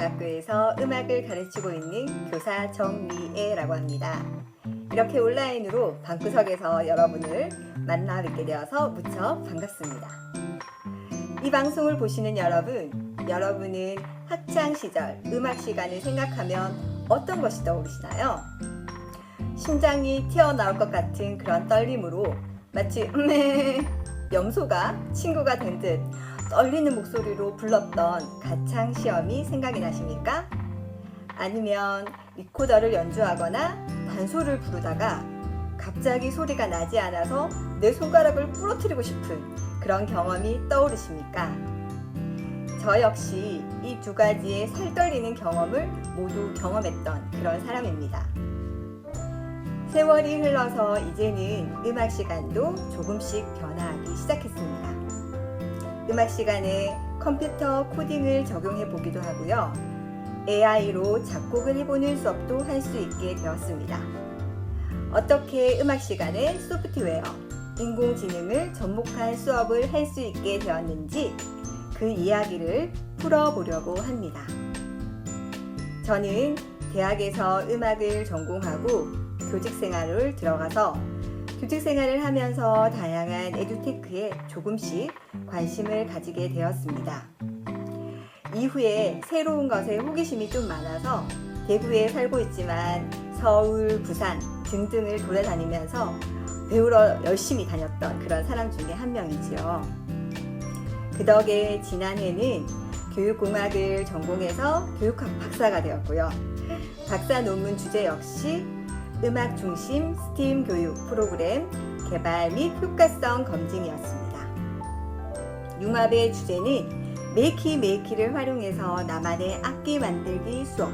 중학교에서 음악을 가르치고 있는 교사 정미애라고 합니다. 이렇게 온라인으로 방구석에서 여러분을 만나 뵙게 되어서 무척 반갑습니다. 이 방송을 보시는 여러분은 학창시절 음악 시간을 생각하면 어떤 것이 떠오르시나요? 심장이 튀어나올 것 같은 그런 떨림으로 마치 염소가 친구가 된 듯 떨리는 목소리로 불렀던 가창시험이 생각이 나십니까? 아니면 리코더를 연주하거나 단소를 부르다가 갑자기 소리가 나지 않아서 내 손가락을 부러뜨리고 싶은 그런 경험이 떠오르십니까? 저 역시 이 두 가지의 살떨리는 경험을 모두 경험했던 그런 사람입니다. 세월이 흘러서 이제는 음악 시간도 조금씩 변화하기 시작했습니다. 음악 시간에 컴퓨터 코딩을 적용해 보기도 하고요. AI로 작곡을 해보는 수업도 할 수 있게 되었습니다. 어떻게 음악 시간에 소프트웨어, 인공지능을 접목한 수업을 할 수 있게 되었는지 그 이야기를 풀어보려고 합니다. 저는 대학에서 음악을 전공하고 교직생활을 들어가서 교직생활을 하면서 다양한 에듀테크에 조금씩 관심을 가지게 되었습니다. 이후에 새로운 것에 호기심이 좀 많아서 대구에 살고 있지만 서울, 부산 등등을 돌아다니면서 배우러 열심히 다녔던 그런 사람 중에 한 명이지요. 그 덕에 지난해는 교육공학을 전공해서 교육학 박사가 되었고요. 박사 논문 주제 역시 음악 중심 스팀 교육 프로그램 개발 및 효과성 검증이었습니다. 융합의 주제는 메이키를 활용해서 나만의 악기 만들기 수업,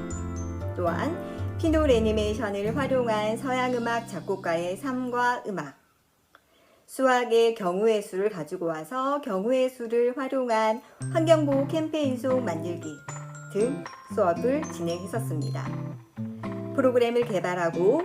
또한 피놀 애니메이션을 활용한 서양음악 작곡가의 삶과 음악, 수학의 경우의 수를 가지고 와서 경우의 수를 활용한 환경보호 캠페인송 만들기 등 수업을 진행했었습니다. 프로그램을 개발하고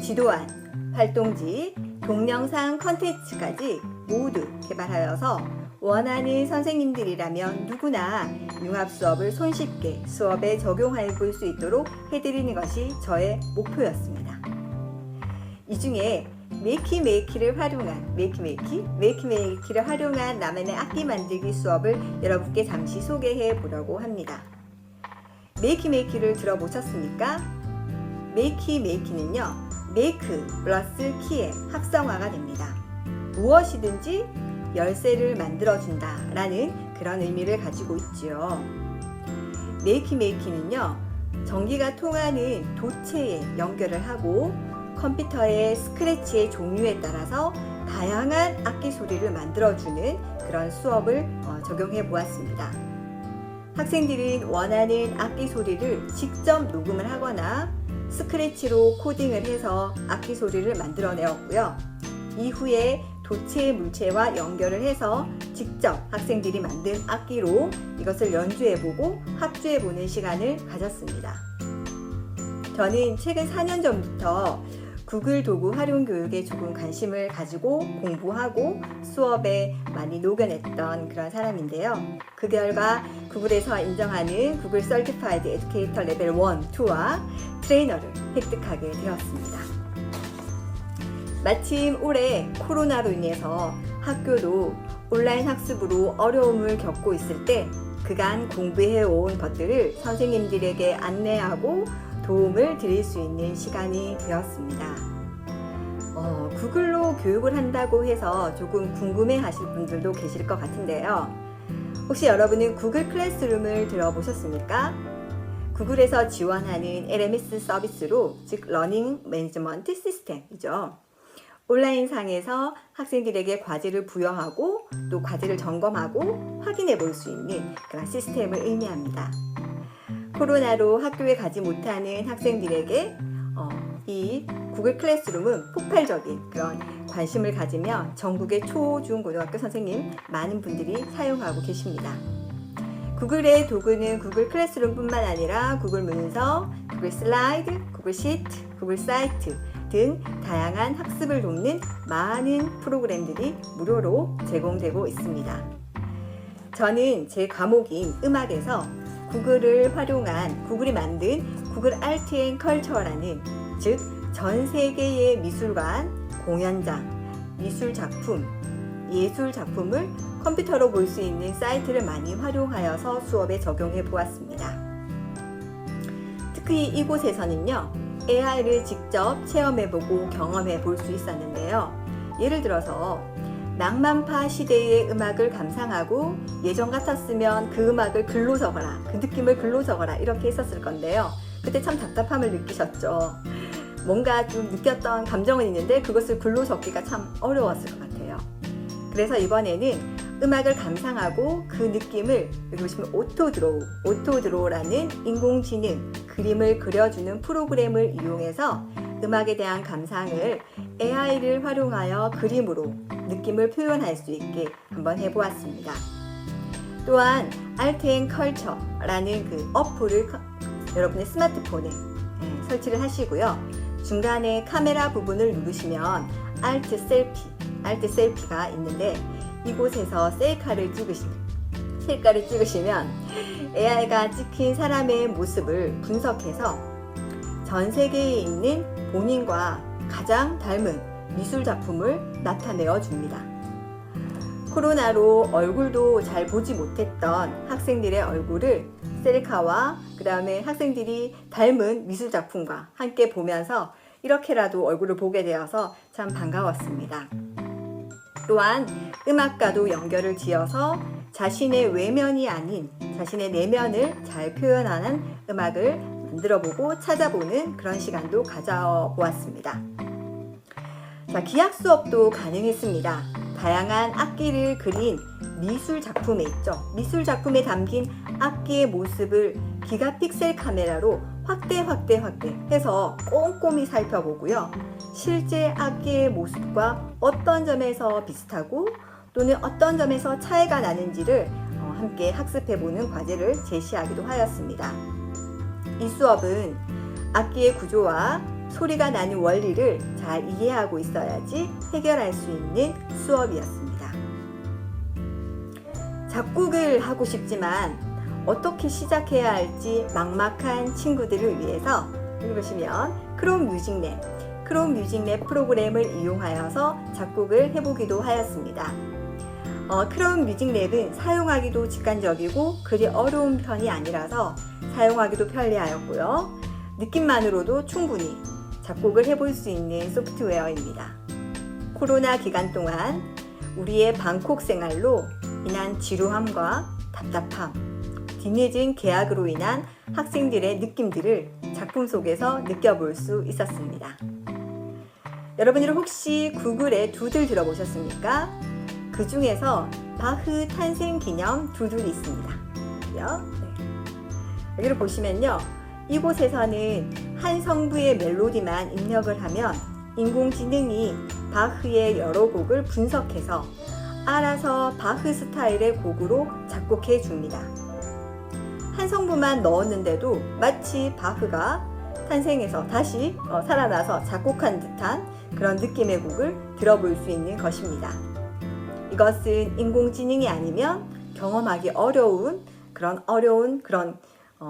지도안, 활동지, 동영상 컨텐츠까지 모두 개발하여서 원하는 선생님들이라면 누구나 융합 수업을 손쉽게 수업에 적용해 볼 수 있도록 해드리는 것이 저의 목표였습니다. 이 중에 메이키를 활용한 메이키를 활용한 나만의 악기 만들기 수업을 여러분께 잠시 소개해 보려고 합니다. 메이키를 들어보셨습니까? 메이키는요, 메이크 플러스 키의 합성화가 됩니다. 무엇이든지 열쇠를 만들어준다 라는 그런 의미를 가지고 있지요. 메이키는요, 전기가 통하는 도체에 연결을 하고 컴퓨터의 스크래치의 종류에 따라서 다양한 악기 소리를 만들어주는 그런 수업을 적용해 보았습니다. 학생들은 원하는 악기 소리를 직접 녹음을 하거나 스크래치로 코딩을 해서 악기 소리를 만들어내었고요. 이후에 도체 물체와 연결을 해서 직접 학생들이 만든 악기로 이것을 연주해보고 합주해보는 시간을 가졌습니다. 저는 최근 4년 전부터 구글 도구 활용 교육에 조금 관심을 가지고 공부하고 수업에 많이 녹여냈던 그런 사람인데요. 그 결과 구글에서 인정하는 구글 서티파이드 에듀케이터 레벨 1, 2와 트레이너를 획득하게 되었습니다. 마침 올해 코로나로 인해서 학교도 온라인 학습으로 어려움을 겪고 있을 때 그간 공부해온 것들을 선생님들에게 안내하고 도움을 드릴 수 있는 시간이 되었습니다. 구글로 교육을 한다고 해서 조금 궁금해 하실 분들도 계실 것 같은데요. 혹시 여러분은 구글 클래스룸을 들어보셨습니까? 구글에서 지원하는 LMS 서비스로, 즉 러닝 매니지먼트 시스템이죠. 온라인상에서 학생들에게 과제를 부여하고 또 과제를 점검하고 확인해 볼 수 있는 그런 시스템을 의미합니다. 코로나로 학교에 가지 못하는 학생들에게 이 구글 클래스룸은 폭발적인 그런 관심을 가지며 전국의 초, 중, 고등학교 선생님 많은 분들이 사용하고 계십니다. 구글의 도구는 구글 클래스룸뿐만 아니라 구글 문서, 구글 슬라이드, 구글 시트, 구글 사이트 등 다양한 학습을 돕는 많은 프로그램들이 무료로 제공되고 있습니다. 저는 제 과목인 음악에서 구글이 만든 구글 아트 앤 컬처라는, 즉 전 세계의 미술관, 공연장, 예술 작품을 컴퓨터로 볼 수 있는 사이트를 많이 활용하여서 수업에 적용해 보았습니다. 특히 이곳에서는요, AI를 직접 체험해보고 경험해 볼 수 있었는데요. 예를 들어서 낭만파 시대의 음악을 감상하고 예전 같았으면 그 음악을 글로 적어라, 그 느낌을 글로 적어라 이렇게 했었을 건데요. 그때 참 답답함을 느끼셨죠. 뭔가 좀 느꼈던 감정은 있는데 그것을 글로 적기가 참 어려웠을 것 같아요. 그래서 이번에는 음악을 감상하고 그 느낌을, 여기 보시면 오토드로우라는 인공지능 그림을 그려주는 프로그램을 이용해서 음악에 대한 감상을 AI를 활용하여 그림으로 느낌을 표현할 수 있게 한번 해보았습니다. 또한 아트앤컬처라는 그 어플을 여러분의 스마트폰에 설치를 하시고요. 중간에 카메라 부분을 누르시면 알트 셀피가 있는데, 이곳에서 셀카를 찍으시면 AI가 찍힌 사람의 모습을 분석해서 전 세계에 있는 본인과 가장 닮은 미술 작품을 나타내어 줍니다. 코로나로 얼굴도 잘 보지 못했던 학생들의 얼굴을 셀카와 그 다음에 학생들이 닮은 미술 작품과 함께 보면서 이렇게라도 얼굴을 보게 되어서 참 반가웠습니다. 또한 음악과도 연결을 지어서 자신의 외면이 아닌 자신의 내면을 잘 표현하는 음악을 만들어보고 찾아보는 그런 시간도 가져보았습니다. 자, 기악 수업도 가능했습니다. 다양한 악기를 그린 미술 작품에 있죠. 미술 작품에 담긴 악기의 모습을 기가픽셀 카메라로 확대 해서 꼼꼼히 살펴보고요. 실제 악기의 모습과 어떤 점에서 비슷하고 또는 어떤 점에서 차이가 나는지를 함께 학습해보는 과제를 제시하기도 하였습니다. 이 수업은 악기의 구조와 소리가 나는 원리를 잘 이해하고 있어야지 해결할 수 있는 수업이었습니다. 작곡을 하고 싶지만 어떻게 시작해야 할지 막막한 친구들을 위해서 여기 보시면 크롬 뮤직랩 프로그램을 이용하여서 작곡을 해보기도 하였습니다. 크롬 뮤직랩은 사용하기도 직관적이고 그리 어려운 편이 아니라서 사용하기도 편리하였고요. 느낌만으로도 충분히 작곡을 해볼 수 있는 소프트웨어입니다. 코로나 기간 동안 우리의 방콕 생활로 인한 지루함과 답답함, 뒤늦은 계약으로 인한 학생들의 느낌들을 작품 속에서 느껴볼 수 있었습니다. 여러분들은 혹시 구글에 두들 들어보셨습니까? 그 중에서 바흐 탄생 기념 두들이 있습니다. 여기를 보시면요. 이곳에서는 한 성부의 멜로디만 입력을 하면 인공지능이 바흐의 여러 곡을 분석해서 알아서 바흐 스타일의 곡으로 작곡해 줍니다. 한 성부만 넣었는데도 마치 바흐가 탄생해서 다시 살아나서 작곡한 듯한 그런 느낌의 곡을 들어볼 수 있는 것입니다. 이것은 인공지능이 아니면 경험하기 어려운 그런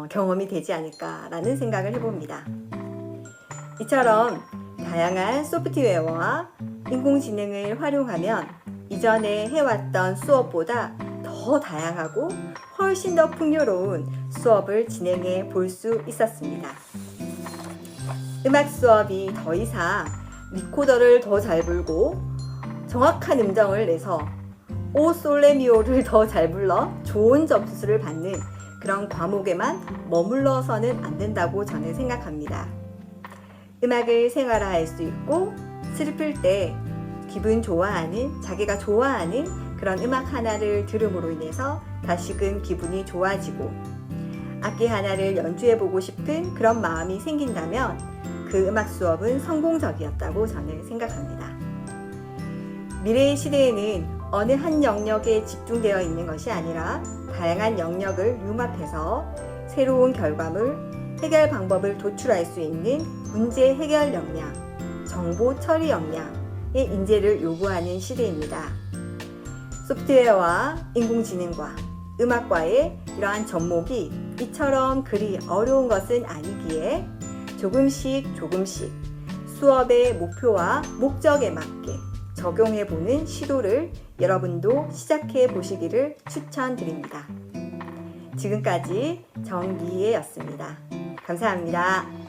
경험이 되지 않을까라는 생각을 해봅니다. 이처럼 다양한 소프트웨어와 인공지능을 활용하면 이전에 해왔던 수업보다 더 다양하고 훨씬 더 풍요로운 수업을 진행해 볼 수 있었습니다. 음악 수업이 더 이상 리코더를 더 잘 불고 정확한 음정을 내서 오 솔레미오를 더 잘 불러 좋은 점수를 받는 그런 과목에만 머물러서는 안 된다고 저는 생각합니다. 음악을 생활화할 수 있고 슬플 때 자기가 좋아하는 그런 음악 하나를 들음으로 인해서 다시금 기분이 좋아지고 악기 하나를 연주해보고 싶은 그런 마음이 생긴다면 그 음악 수업은 성공적이었다고 저는 생각합니다. 미래의 시대에는 어느 한 영역에 집중되어 있는 것이 아니라 다양한 영역을 융합해서 새로운 결과물, 해결 방법을 도출할 수 있는 문제 해결 역량, 정보 처리 역량의 인재를 요구하는 시대입니다. 소프트웨어와 인공지능과 음악과의 이러한 접목이 이처럼 그리 어려운 것은 아니기에 조금씩 수업의 목표와 목적에 맞게 적용해보는 시도를 여러분도 시작해 보시기를 추천드립니다. 지금까지 정미애였습니다. 감사합니다.